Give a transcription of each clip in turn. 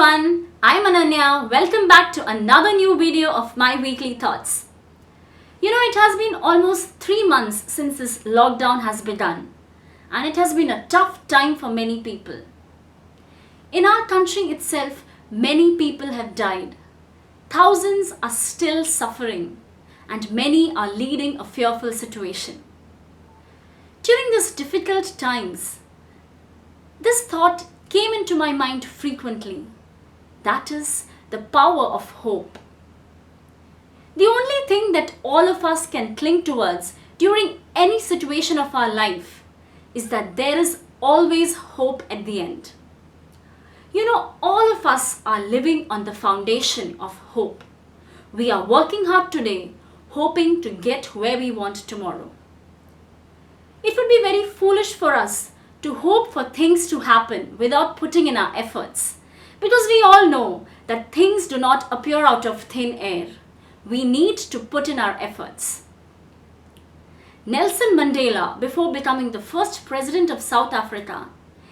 everyone, I'm Ananya. Welcome back to another new video of my weekly thoughts. It has been almost 3 months since this lockdown has begun, and it has been a tough time for many people. In our country itself, many people have died. Thousands are still suffering, and many are leading a fearful situation. During these difficult times, this thought came into my mind frequently. That is the power of hope. The only thing that all of us can cling towards during any situation of our life is that there is always hope at the end. All of us are living on the foundation of hope. We are working hard today, hoping to get where we want tomorrow. It would be very foolish for us to hope for things to happen without putting in our efforts, because we all know that things do not appear out of thin air. We need to put in our efforts. Nelson Mandela, before becoming the first president of South Africa,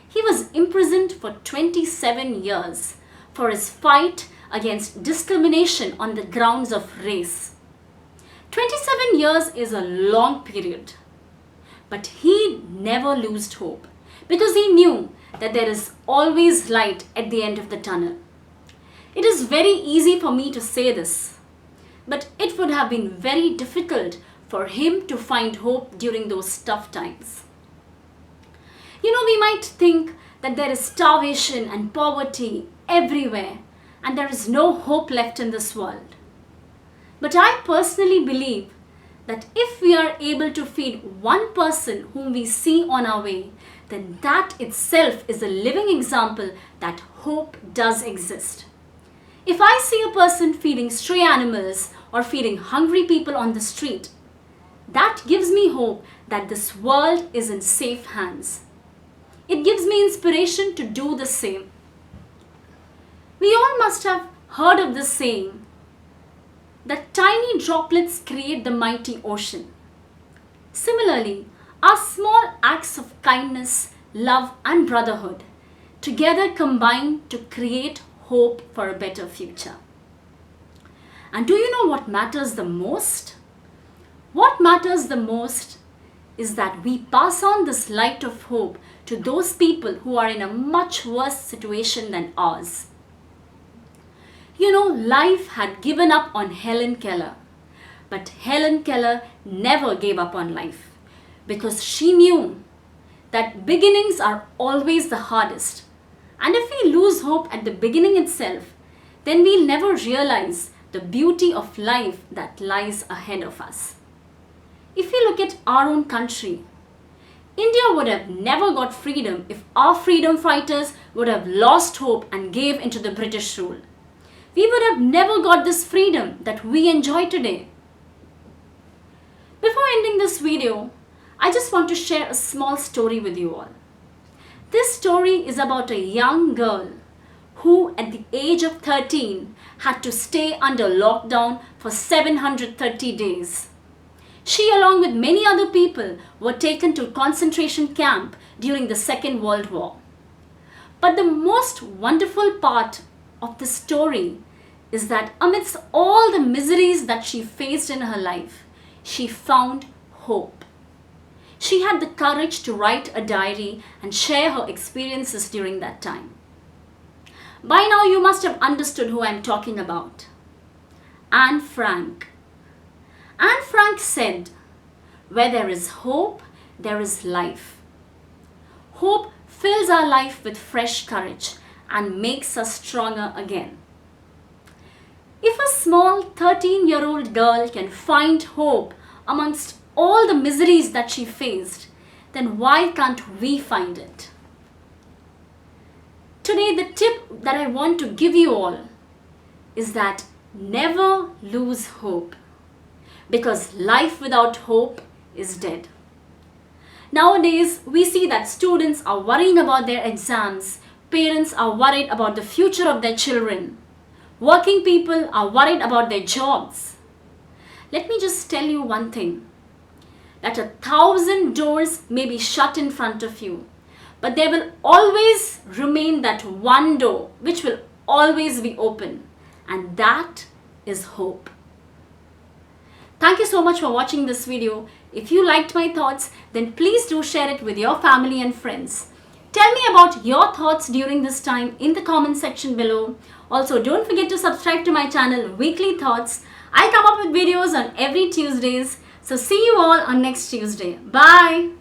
he was imprisoned for 27 years for his fight against discrimination on the grounds of race. 27 years is a long period, but he never lost hope, because he knew that there is always light at the end of the tunnel. It is very easy for me to say this, but it would have been very difficult for him to find hope during those tough times. We might think that there is starvation and poverty everywhere, and there is no hope left in this world. But I personally believe that if we are able to feed one person whom we see on our way, then that itself is a living example that hope does exist. If I see a person feeding stray animals or feeding hungry people on the street, that gives me hope that this world is in safe hands. It gives me inspiration to do the same. We all must have heard of this saying, that tiny droplets create the mighty ocean. Similarly, our small acts of kindness, love, and brotherhood together combine to create hope for a better future. And do you know what matters the most? What matters the most is that we pass on this light of hope to those people who are in a much worse situation than ours. Life had given up on Helen Keller, but Helen Keller never gave up on life, because she knew that beginnings are always the hardest. And if we lose hope at the beginning itself, then we'll never realize the beauty of life that lies ahead of us. If we look at our own country, India would have never got freedom if our freedom fighters would have lost hope and gave into the British rule. We would have never got this freedom that we enjoy today. Before ending this video, I just want to share a small story with you all. This story is about a young girl who at the age of 13 had to stay under lockdown for 730 days. She, along with many other people, were taken to a concentration camp during the Second World War. But the most wonderful part of the story is that amidst all the miseries that she faced in her life, she found hope. She had the courage to write a diary and share her experiences during that time. By now you must have understood who I am talking about. Anne Frank. Anne Frank said, "Where there is hope, there is life." Hope fills our life with fresh courage and makes us stronger again. If a small 13-year-old girl can find hope amongst all the miseries that she faced, then why can't we find it? Today, the tip that I want to give you all is that never lose hope, because life without hope is dead. Nowadays, we see that students are worrying about their exams, parents are worried about the future of their children, working people are worried about their jobs. Let me just tell you one thing, that 1,000 doors may be shut in front of you, but there will always remain that one door which will always be open. And that is hope. Thank you so much for watching this video. If you liked my thoughts, then please do share it with your family and friends. Tell me about your thoughts during this time in the comment section below. Also, don't forget to subscribe to my channel, Weekly Thoughts. I come up with videos on every Tuesdays. So see you all on next Tuesday. Bye.